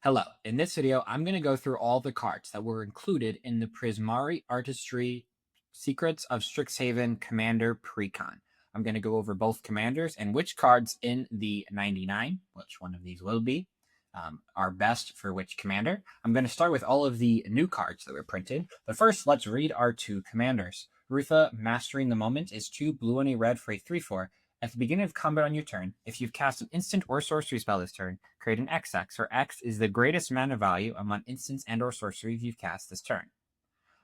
Hello, in this video, I'm going to go through all the cards that were included in the Prismatic Artistry Secrets of Strixhaven Commander Precon. I'm going to go over both commanders and which cards in the 99, which one of these will be, are best for which commander. I'm going to start with all of the new cards that were printed, but first let's read our two commanders. Rootha, Mastering the Moment, is 2 blue and a red for a 3/4. At the beginning of combat on your turn, if you've cast an instant or sorcery spell this turn, create an XX, where X is the greatest mana value among instants and or sorceries you've cast this turn.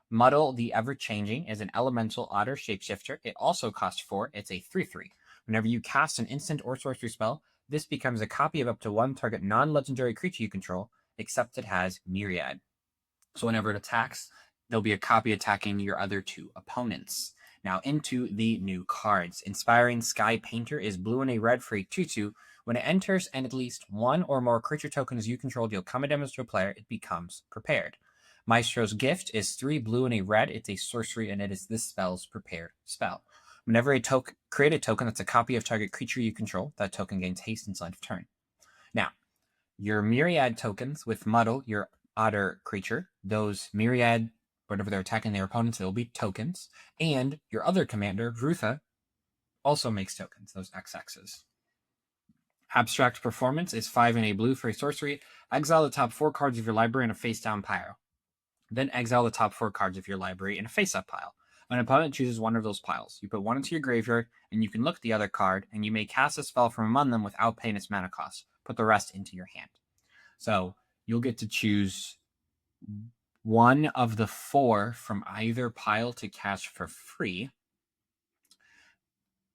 Muddle the Ever-Changing is an elemental otter shapeshifter. It also costs 4. It's a 3/3. Whenever you cast an instant or sorcery spell, this becomes a copy of up to one target non-legendary creature you control, except it has Myriad. So whenever it attacks, there'll be a copy attacking your other two opponents. Now into the new cards. Inspiring Sky Painter is blue and a red for a 2/2. When it enters and at least one or more creature tokens you control deal combat damage to a player, it becomes prepared. Maestro's Gift is 3 blue and a red. It's a sorcery and it is this spell's prepared spell. Whenever a token create a token that's a copy of target creature you control, that token gains haste until end of turn. Now, your Myriad tokens with Muddle, your otter creature, those Myriad, whenever they're attacking their opponents, it'll be tokens. And your other commander, Rootha, also makes tokens, those XXs. Abstract Performance is 5 and a blue for a sorcery. Exile the top 4 cards of your library in a face-down pile. Then exile the top 4 cards of your library in a face-up pile. When an opponent chooses one of those piles, you put one into your graveyard, and you can look at the other card, and you may cast a spell from among them without paying its mana cost. Put the rest into your hand. So you'll get to choose one of the 4 from either pile to cast for free,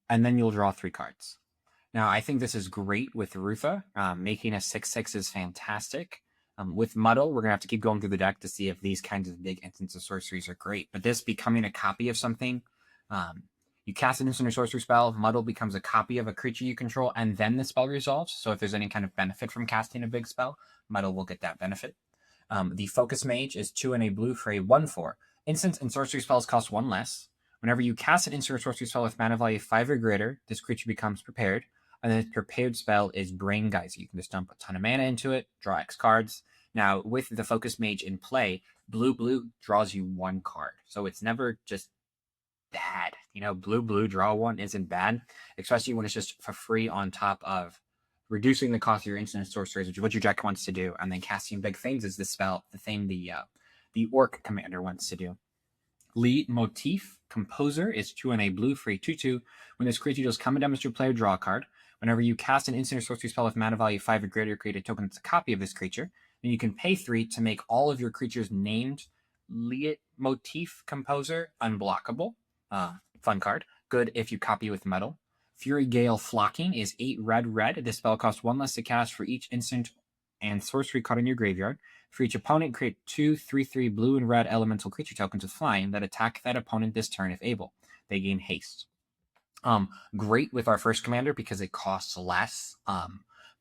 and then you'll draw 3 cards. Now, I think this is great with Rootha. Making a 6/6 is fantastic. With Muddle, we're going to have to keep going through the deck to see if these kinds of big instances of sorceries are great. But this becoming a copy of something, you cast an instant or sorcery spell, Muddle becomes a copy of a creature you control, and then the spell resolves. So if there's any kind of benefit from casting a big spell, Muddle will get that benefit. The Focus Mage is 2 and a blue for a 1/4. Instants and sorcery spells cost 1 less. Whenever you cast an instant or sorcery spell with mana value 5 or greater, this creature becomes prepared. And then its prepared spell is Brain Geyser. You can just dump a ton of mana into it, draw X cards. Now, with the Focus Mage in play, blue draws you 1 card. So it's never just bad. Blue draw 1 isn't bad, especially when it's just for free on top of reducing the cost of your instant and sorceries, which is what your deck wants to do, and then casting big things is the spell, the thing the Orc commander wants to do. Lead Motif Composer is 2 and a blue for a 2/2. When this creature deals combat damage to a player, draw a card. Whenever you cast an instant or sorcery spell with mana value 5 or greater, create a token that's a copy of this creature. Then you can pay 3 to make all of your creatures named Leitmotif Composer unblockable. Fun card. Good if you copy with Muddle. Fury Gale Flocking is 8 red. This spell costs 1 less to cast for each instant and sorcery card in your graveyard. For each opponent, create 2 3/3 blue and red elemental creature tokens with flying that attack that opponent this turn if able. They gain haste. Great with our first commander because it costs less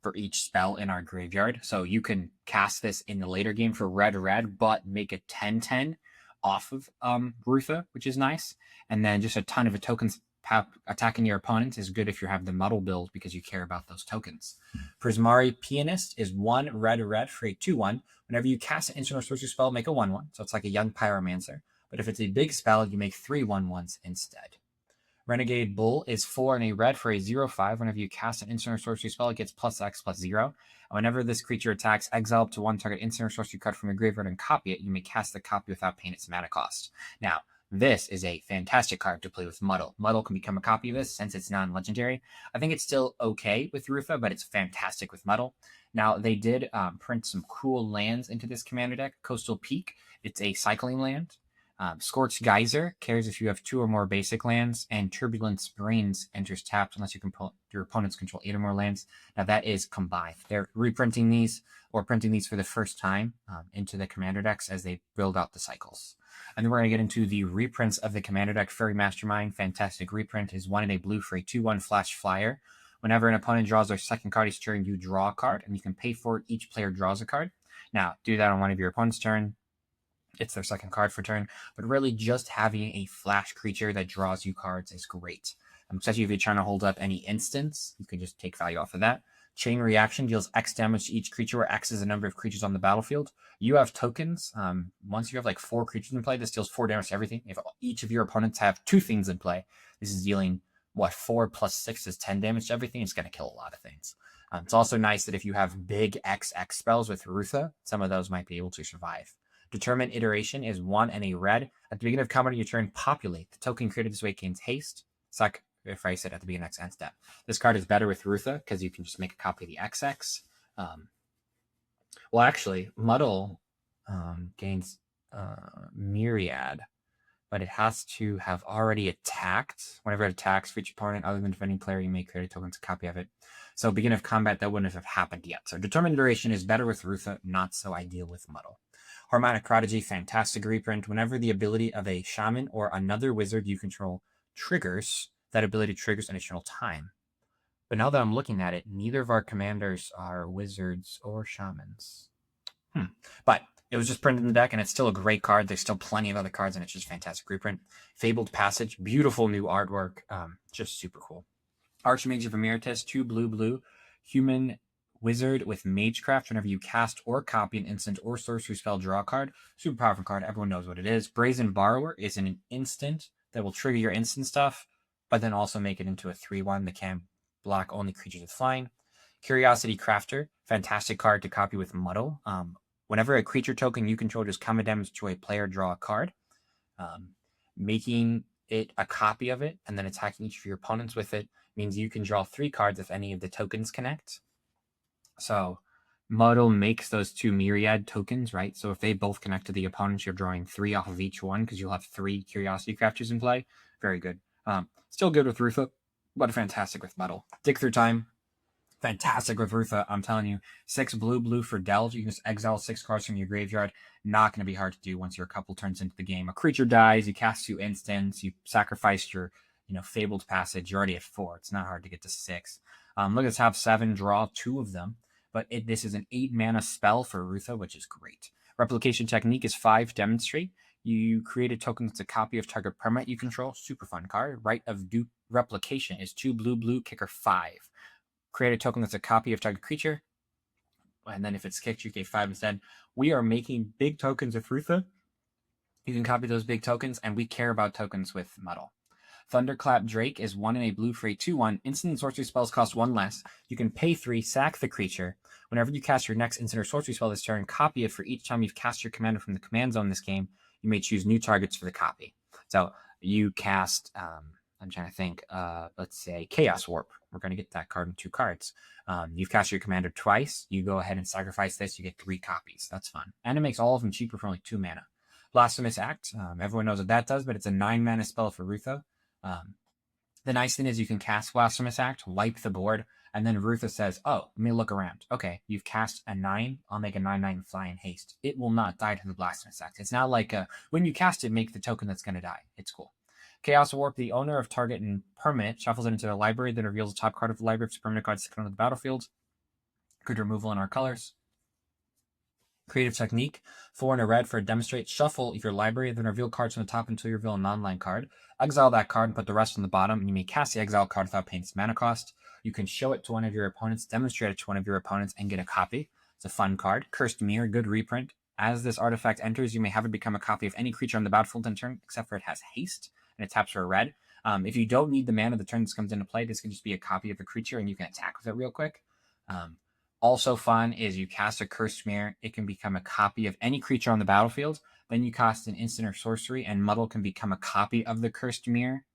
for each spell in our graveyard. So you can cast this in the later game for red, but make a 10/10 off of Rootha, which is nice. And then just a ton of tokens attacking your opponents is good if you have the Muddle build because you care about those tokens. Prismari Pianist is 1 red for a 2/1. Whenever you cast an instant or sorcery spell, make a 1/1. So it's like a young pyromancer. But if it's a big spell, you make 3 1/1s instead. Renegade Bull is 4 and a red for a 0/5. Whenever you cast an instant or sorcery spell, it gets +X/+0. And whenever this creature attacks, exile up to 1 target instant or sorcery card from your graveyard and copy it. You may cast the copy without paying its mana cost. Now, this is a fantastic card to play with Muddle. Muddle can become a copy of this since it's non-legendary. I think it's still okay with Rootha, but it's fantastic with Muddle. Now, they did print some cool lands into this commander deck. Coastal Peak, it's a cycling land. Scorched Geyser cares if you have 2 or more basic lands, and Turbulent Springs enters tapped unless your opponents control 8 or more lands. Now that is combined. They're reprinting these or printing these for the first time into the commander decks as they build out the cycles. And then we're going to get into the reprints of the commander deck. Fairy Mastermind, fantastic reprint, is 1 and a blue for a 2/1 flash flyer. Whenever an opponent draws their second card each turn, you draw a card, and you can pay for it. Each player draws a card. Now, do that on one of your opponent's turn. It's their second card for turn, but really just having a flash creature that draws you cards is great. Especially if you're trying to hold up any instance, you can just take value off of that. Chain Reaction deals X damage to each creature, where X is the number of creatures on the battlefield. You have tokens. Once you have like 4 creatures in play, this deals 4 damage to everything. If each of your opponents have 2 things in play, this is dealing, 4 plus 6 is 10 damage to everything. It's going to kill a lot of things. It's also nice that if you have big XX spells with Rootha, some of those might be able to survive. Determine Iteration is 1 and a red. At the beginning of combat on your turn, populate. The token created this way gains haste. If I said at the beginning of next end step. This card is better with Rootha because you can just make a copy of the XX. Well, actually, Muddle gains Myriad, but it has to have already attacked. Whenever it attacks for each opponent other than defending player, you may create a token to copy of it. So beginning of combat, that wouldn't have happened yet. So Determined Duration is better with Rootha, not so ideal with Muddle. Harmonic Prodigy, fantastic reprint. Whenever the ability of a shaman or another wizard you control triggers, that ability triggers additional time. But now that I'm looking at it, neither of our commanders are wizards or shamans. But it was just printed in the deck, and it's still a great card. There's still plenty of other cards, and it's just fantastic reprint. Fabled Passage, beautiful new artwork. Just super cool. Archmage of Emeritus, 2 blue, human wizard with Magecraft. Whenever you cast or copy an instant or sorcery spell, draw a card. Super powerful card. Everyone knows what it is. Brazen Borrower is an instant that will trigger your instant stuff, but then also make it into a 3/1 that can block only creatures with flying. Curiosity Crafter, fantastic card to copy with Muddle. Whenever a creature token you control just come and damage to a player, draw a card. Making it a copy of it and then attacking each of your opponents with it means you can draw 3 cards if any of the tokens connect. So Muddle makes those 2 Myriad tokens, right? So if they both connect to the opponents, you're drawing 3 off of each one because you'll have 3 Curiosity Crafters in play. Very good. Still good with Rootha, but fantastic with Muddle. Dig Through Time, fantastic with Rootha. I'm telling you, 6 blue for Delve. You can just exile 6 cards from your graveyard. Not going to be hard to do once you're a couple turns into the game. A creature dies, you cast 2 instants, you sacrifice your Fabled Passage. You're already at 4. It's not hard to get to 6. Look at this, have 7, draw 2 of them. But this is an 8 mana spell for Rootha, which is great. Replication Technique is 5, Demonstrate. You create a token that's a copy of target permanent you control. Super fun card. Rite of Replication is 2 blue, kicker 5. Create a token that's a copy of target creature. And then if it's kicked, you get 5 instead. We are making big tokens with Rootha. You can copy those big tokens, and we care about tokens with Muddle. Thunderclap Drake is 1 and a blue for a 2/1. Instant and sorcery spells cost 1 less. You can pay 3, sack the creature. Whenever you cast your next instant or sorcery spell this turn, copy it for each time you've cast your commander from the command zone this game. You may choose new targets for the copy. So you cast, I'm trying to think, let's say Chaos Warp. We're going to get that card in 2 cards. You've cast your commander twice. You go ahead and sacrifice this. You get 3 copies. That's fun. And it makes all of them cheaper for only 2 mana. Blasphemous Act. Everyone knows what that does, but it's a 9 mana spell for Rootha. The nice thing is you can cast Blasphemous Act, wipe the board, and then Rootha says, oh, let me look around. Okay, you've cast a 9. I'll make a 9/9 fly in haste. It will not die to the Blasphemous Act. It's not like when you cast it, make the token that's going to die. It's cool. Chaos Warp, the owner of target and permanent, shuffles it into the library, then reveals the top card of the library. If it's a permanent card, stick it on the battlefield. Good removal in our colors. Creative Technique, 4 and a red for a Demonstrate. Shuffle your library, then reveal cards from the top until you reveal a non-land card. Exile that card and put the rest on the bottom, and you may cast the exile card without paying its mana cost. You can show it to one of your opponents, demonstrate it to one of your opponents, and get a copy. It's a fun card. Cursed Mirror, good reprint. As this artifact enters, you may have it become a copy of any creature on the battlefield in turn, except for it has haste, and it taps for a red. If you don't need the mana the turn this comes into play, this can just be a copy of a creature, and you can attack with it real quick. Also fun is you cast a Cursed Mirror. It can become a copy of any creature on the battlefield. Then you cast an instant or sorcery, and Muddle can become a copy of the Cursed Mirror.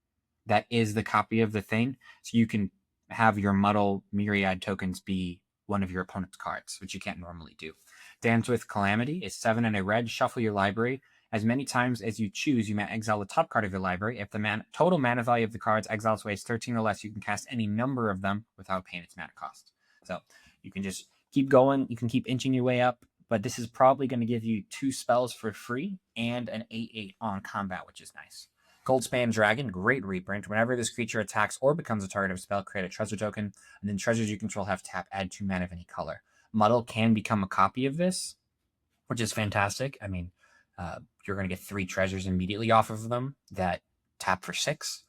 That is the copy of the thing. So you can have your Muddle Myriad tokens be one of your opponent's cards, which you can't normally do. Dance with Calamity is 7 and a red. Shuffle your library. As many times as you choose, you may exile the top card of your library. If the total mana value of the cards exiled weighs 13 or less, you can cast any number of them without paying its mana cost. So you can just keep going. You can keep inching your way up, but this is probably going to give you 2 spells for free and an 8/8 on combat, which is nice. Goldspan Dragon, great reprint. Whenever this creature attacks or becomes a target of a spell, create a treasure token, and then treasures you control have tap, add 2 mana of any color. Muddle can become a copy of this, which is fantastic. I mean, you're going to get 3 treasures immediately off of them that tap for 6.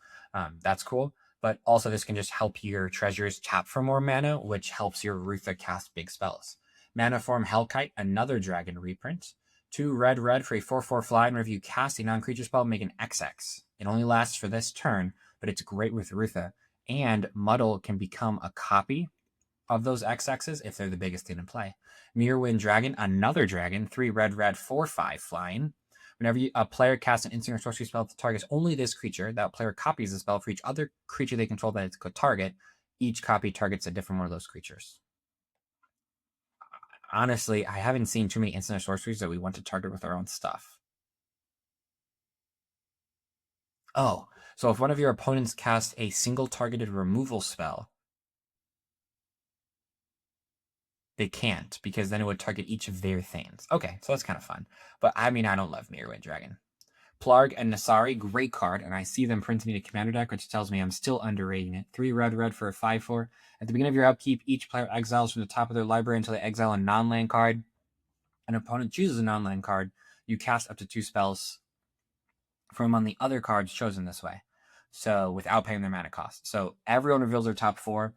That's cool. but also this can just help your treasures tap for more mana, which helps your Rootha cast big spells. Mana Form Hellkite, another dragon reprint. 2 red for a 4/4 fly, and whenever you cast a non-creature spell, make an XX. It only lasts for this turn, but it's great with Rootha. And Muddle can become a copy of those XXs if they're the biggest thing in play. Mirrorwind Dragon, another dragon, 3 red 4/5 flying. Whenever a player casts an instant or sorcery spell that targets only this creature, that player copies the spell for each other creature they control that it could target. Each copy targets a different one of those creatures. Honestly, I haven't seen too many instant or sorceries that we want to target with our own stuff. Oh, so if one of your opponents casts a single targeted removal spell, they can't, because then it would target each of their things. Okay, so that's kind of fun. But I mean, I don't love Mirrorwind Dragon. Plarg and Nasari, great card, and I see them printing in a commander deck, which tells me I'm still underrating it. 3 red for a 5/4. At the beginning of your upkeep, each player exiles from the top of their library until they exile a non-land card. An opponent chooses a non-land card. You cast up to 2 spells from among the other cards chosen this way, so without paying their mana cost. So everyone reveals their top 4.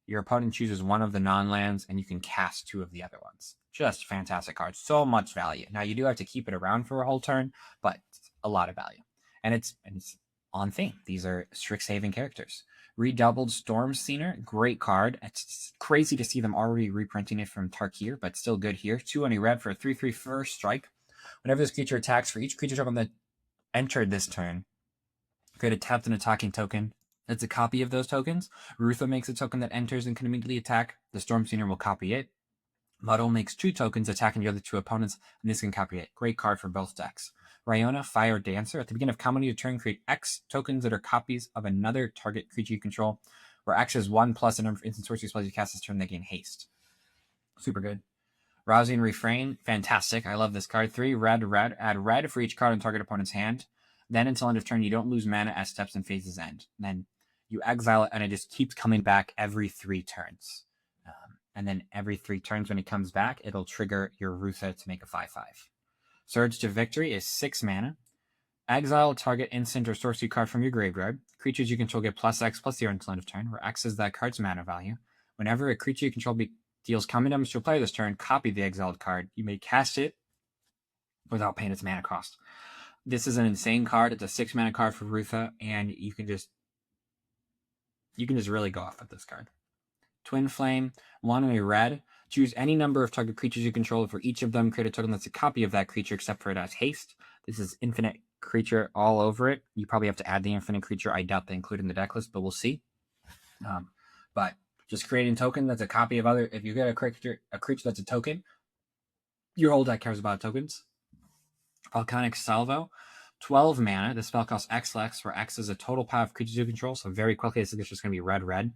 Your opponent chooses one of the non-lands, and you can cast 2 of the other ones. Just fantastic cards. So much value. Now, you do have to keep it around for a whole turn, but a lot of value. And it's on theme. These are Strixhaven characters. Redoubled Stormseer, great card. It's crazy to see them already reprinting it from Tarkir, but still good here. 2 on a red for a 3/3 first strike. Whenever this creature attacks, for each creature token that entered this turn, create a tapped and attacking token that's a copy of those tokens. Rootha makes a token that enters and can immediately attack. The Stormseer will copy it. Muddle makes 2 tokens attacking the other 2 opponents, and this can copy it. Great card for both decks. Ryona, Fire Dancer. At the beginning of combat your turn, create X tokens that are copies of another target creature you control, where X is 1 plus the number of instant sorcery spells you cast this turn, they gain haste. Super good. Rousing Refrain, fantastic. I love this card. 3 red. Add red for each card on target opponent's hand. Then until end of turn, you don't lose mana as steps and phases end. Then you exile it, and it just keeps coming back every 3 turns. And then every 3 turns when it comes back, it'll trigger your Rootha to make a 5/5. Surge to Victory is 6 mana. Exile target instant or sorcery card from your graveyard. Creatures you control get +X/+0 until end of turn, where X is that card's mana value. Whenever a creature you control deals common damage to a player this turn, copy the exiled card. You may cast it without paying its mana cost. This is an insane card. It's a 6 mana card for Rootha, and you can just really go off with this card. Twin Flame, 1 on a red. Choose any number of target creatures you control. For each of them, create a token that's a copy of that creature, except for it has haste. This is infinite creature all over it. You probably have to add the infinite creature. I doubt they include in the deck list, but we'll see. But just creating a token that's a copy of other. If you get a creature that's a token, your whole deck cares about tokens. Volcanic Salvo, 12 mana. The spell costs X, where X is a total power of creatures you control. So very quickly, this is just going to be red.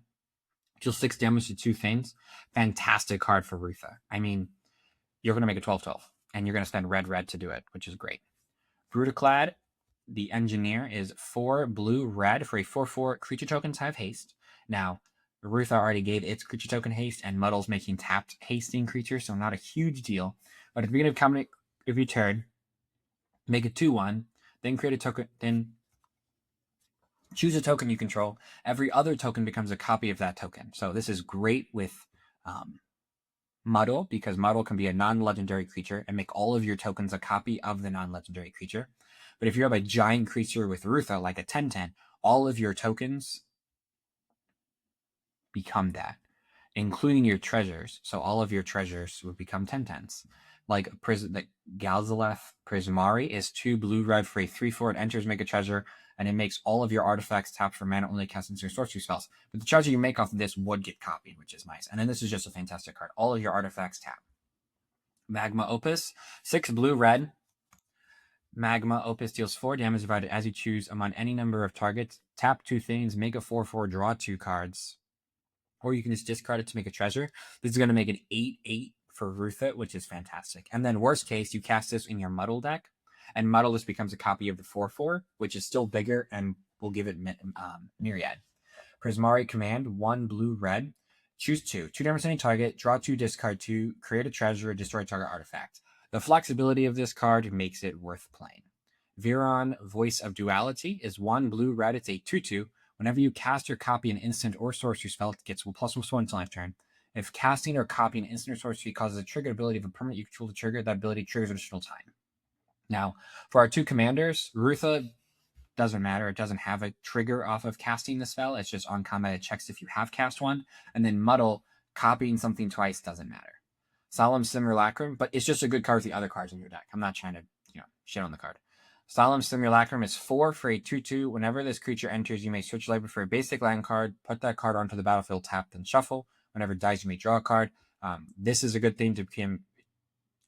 Deals 6 damage to 2 things. Fantastic card for Rootha. I mean, you're going to make a 12/12, and you're going to spend red to do it, which is great. Brutaclad, the engineer, is 4 blue-red for a 4/4 creature tokens have haste. Now, Rootha already gave its creature token haste, and Muddle's making tapped hasting creatures, so not a huge deal. But at the beginning of combat, if you turn, make a 2/1, then create a token, then choose a token you control. Every other token becomes a copy of that token. So this is great with Muddle, because Muddle can be a non-legendary creature and make all of your tokens a copy of the non-legendary creature. But if you have a giant creature with Rootha, like a 10/10, all of your tokens become that, including your treasures. So all of your treasures would become 10/10s. Like Galzaleth Prismari is 2 blue-red for a 3/4. It enters, make a treasure, and it makes all of your artifacts tap for mana only cast into your sorcery spells. But the treasure you make off of this would get copied, which is nice. And then this is just a fantastic card. All of your artifacts tap. Magma Opus, 6 blue-red. Magma Opus deals 4 damage divided as you choose among any number of targets. Tap 2 things, make a 4/4, draw 2 cards. Or you can just discard it to make a treasure. This is going to make an 8/8 for Rootha, which is fantastic. And then worst case, you cast this in your Muddle deck, and Muddle this becomes a copy of the 4/4, which is still bigger and will give it Myriad. Prismari Command, 1 blue-red. Choose 2. 2 damage to any target, draw 2, discard 2, create a treasure, destroy target artifact. The flexibility of this card makes it worth playing. Viron, Voice of Duality, is 1 blue-red. It's a 2/2. Whenever you cast or copy an instant or sorcery spell, it gets +1/+1 until end of turn. If casting or copying an instant or sorcery causes a trigger ability of a permanent you control to trigger, that ability triggers additional time. Now, for our 2 commanders, Rootha doesn't matter. It doesn't have a trigger off of casting the spell. It's just on combat. It checks if you have cast one. And then Muddle, copying something twice doesn't matter. Solemn Simulacrum, but it's just a good card with the other cards in your deck. I'm not trying to, shit on the card. Solemn Simulacrum is 4 for a 2/2. Whenever this creature enters, you may search your library for a basic land card, put that card onto the battlefield, tap, then shuffle. Whenever it dies, you may draw a card. This is a good thing to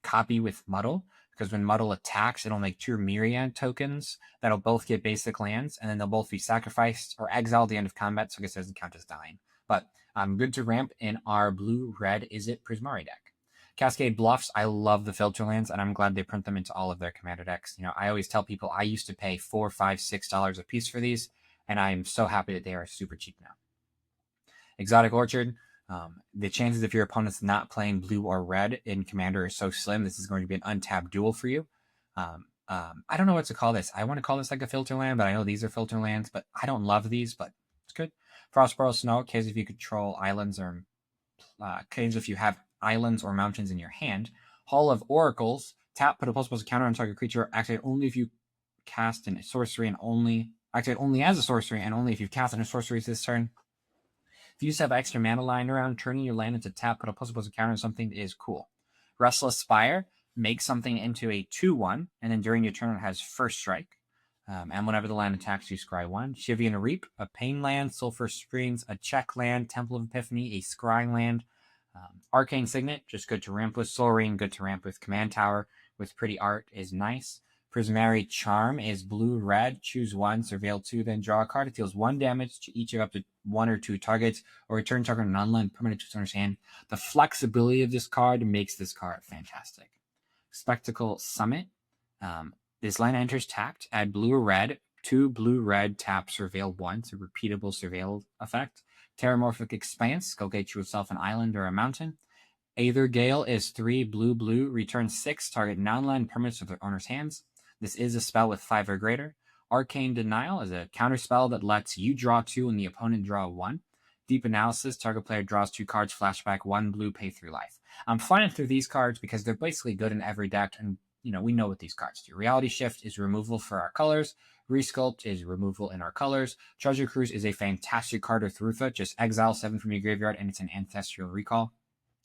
copy with Muddle, because when Muddle attacks, it'll make 2 Myriad tokens that'll both get basic lands, and then they'll both be sacrificed or exiled at the end of combat, so I guess it doesn't count as dying. But good to ramp in our blue-red Izzet Prismari deck. Cascade Bluffs, I love the filter lands, and I'm glad they print them into all of their commander decks. I always tell people I used to pay $4, $5, $6 a piece for these, and I'm so happy that they are super cheap now. Exotic Orchard, the chances of your opponent's not playing blue or red in commander are so slim. This is going to be an untapped duel for you. I don't know what to call this. I want to call this like a filter land, but I know these are filter lands, but I don't love these, but it's good. Frostboros Snow, caves if you control islands or caves if you have islands or mountains in your hand. Hall of Oracles, tap, put a ++ counter on target creature, activate only if you cast a sorcery and activate only as a sorcery and only if you've cast a sorcery this turn. If you just have extra mana lying around, turning your land into tap, put a ++ counter on something is cool. Restless Spire, make something into a 2/1, and then during your turn it has first strike. And whenever the land attacks, you scry 1. Shivian Reap, a Pain land, Sulphur Springs, a check land, Temple of Epiphany, a scry land. Arcane Signet, just good to ramp with. Soul Ring, good to ramp with. Command Tower with pretty art is nice. Prismari Charm is blue-red. Choose 1, surveil 2, then draw a card. It deals 1 damage to each of up to 1 or 2 targets, or return target non-land permanent to its owner's hand. The flexibility of this card makes this card fantastic. Spectacle Summit. This land enters tapped. Add blue or red. 2 blue-red tap surveil 1. It's a repeatable surveil effect. Terramorphic Expanse. Go get yourself an island or a mountain. Aether Gale is 3 blue-blue. Return 6 target non-land permanents to their owner's hands. This is a spell with 5 or greater. Arcane Denial is a counter spell that lets you draw 2 and the opponent draw 1. Deep Analysis, target player draws 2 cards, flashback 1 blue, pay through life. I'm flying through these cards because they're basically good in every deck, and we know what these cards do. Reality Shift is removal for our colors. Resculpt is removal in our colors. Treasure Cruise is a fantastic card with Rootha. Just exile 7 from your graveyard, and it's an Ancestral Recall.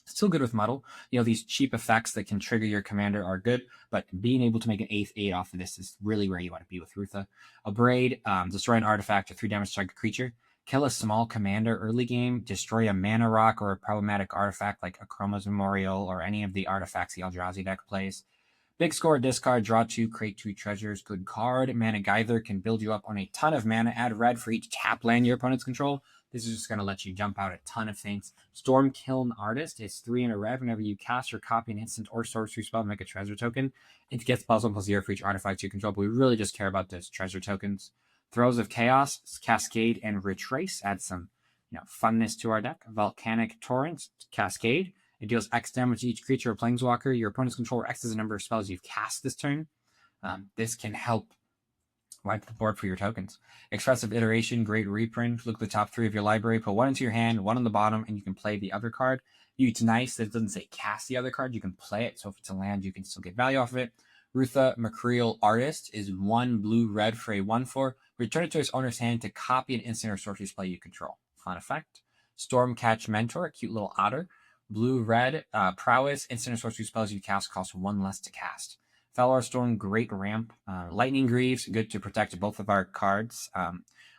Still good with Muddle. These cheap effects that can trigger your commander are good, but being able to make an 8/8 off of this is really where you want to be with Rootha. Abrade, destroy an artifact or 3 damage to target creature. Kill a small commander early game. Destroy a mana rock or a problematic artifact like a Chroma's Memorial or any of the artifacts the Eldrazi deck plays. Big score, discard, draw 2, create 2 treasures. Good card. Mana Gyther can build you up on a ton of mana. Add red for each tap land your opponents control. This is just going to let you jump out a ton of things. Stormkiln Artist is 3 in a red. Whenever you cast or copy an instant or sorcery spell, make a treasure token. It gets +1/+0 for each artifact you control, but we really just care about those treasure tokens. Throes of Chaos, Cascade, and Retrace add some funness to our deck. Volcanic Torrent, Cascade. It deals X damage to each creature or planeswalker. Your opponent's controller X is the number of spells you've cast this turn. This can help wipe the board for your tokens. Expressive Iteration, great reprint. Look at the top 3 of your library. Put 1 into your hand, 1 on the bottom, and you can play the other card. It's nice that it doesn't say cast the other card. You can play it, so if it's a land, you can still get value off of it. Rootha Mercurial Artist is 1 blue-red for a 1/4. Return it to its owner's hand to copy an instant or sorcery spell you control. Fun effect. Stormcatch Mentor, a cute little otter. Blue-red, prowess, instant or sorcery spells you cast cost 1 less to cast. Felor Storm, great ramp. Lightning Greaves, good to protect both of our cards.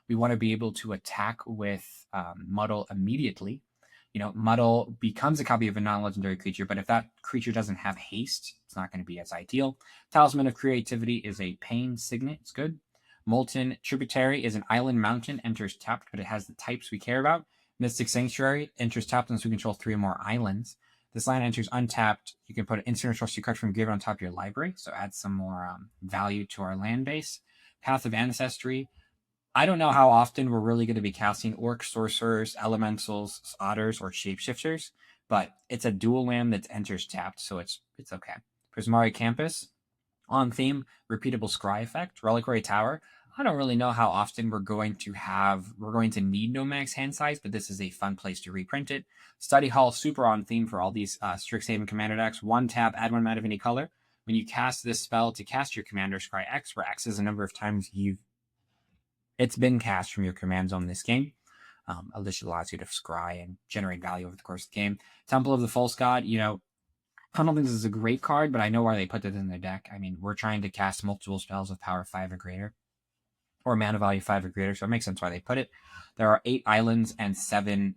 We want to be able to attack with Muddle immediately. Muddle becomes a copy of a non-legendary creature, but if that creature doesn't have haste, it's not going to be as ideal. Talisman of Creativity is a Pain Signet. It's good. Molten Tributary is an island mountain, enters tapped, but it has the types we care about. Mystic Sanctuary enters tapped unless we control 3 or more islands. This land enters untapped. You can put an instant or sorcery card from graveyard on top of your library, so add some more value to our land base. Path of Ancestry. I don't know how often we're really going to be casting orcs, sorcerers, elementals, otters, or shapeshifters, but it's a dual land that enters tapped, so it's okay. Prismari Campus. On theme, repeatable scry effect. Reliquary Tower. I don't really know how often we're going to need no max hand size, but this is a fun place to reprint it. Study Hall, super on theme for all these Strixhaven commander decks. 1 tap, add 1 mana of any color. When you cast this spell to cast your commander, scry X, where X is the number of times it's been cast from your command zone this game. This allows you to scry and generate value over the course of the game. Temple of the False God, I don't think this is a great card, but I know why they put it in their deck. I mean, we're trying to cast multiple spells with power 5 or greater, or mana value 5 or greater, so it makes sense why they put it. There are 8 islands and 7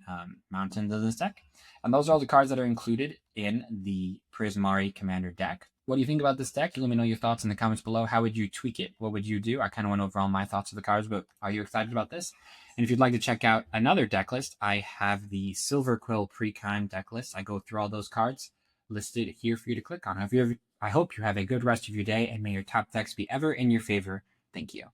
mountains in this deck, and those are all the cards that are included in the Prismari Commander deck. What do you think about this deck? Let me know your thoughts in the comments below. How would you tweak it? What would you do? I kind of went over all my thoughts of the cards, but are you excited about this? And if you'd like to check out another deck list, I have the Silver Quill Precon deck list. I go through all those cards listed here for you to click on. I hope you have a good rest of your day, and may your top decks be ever in your favor. Thank you.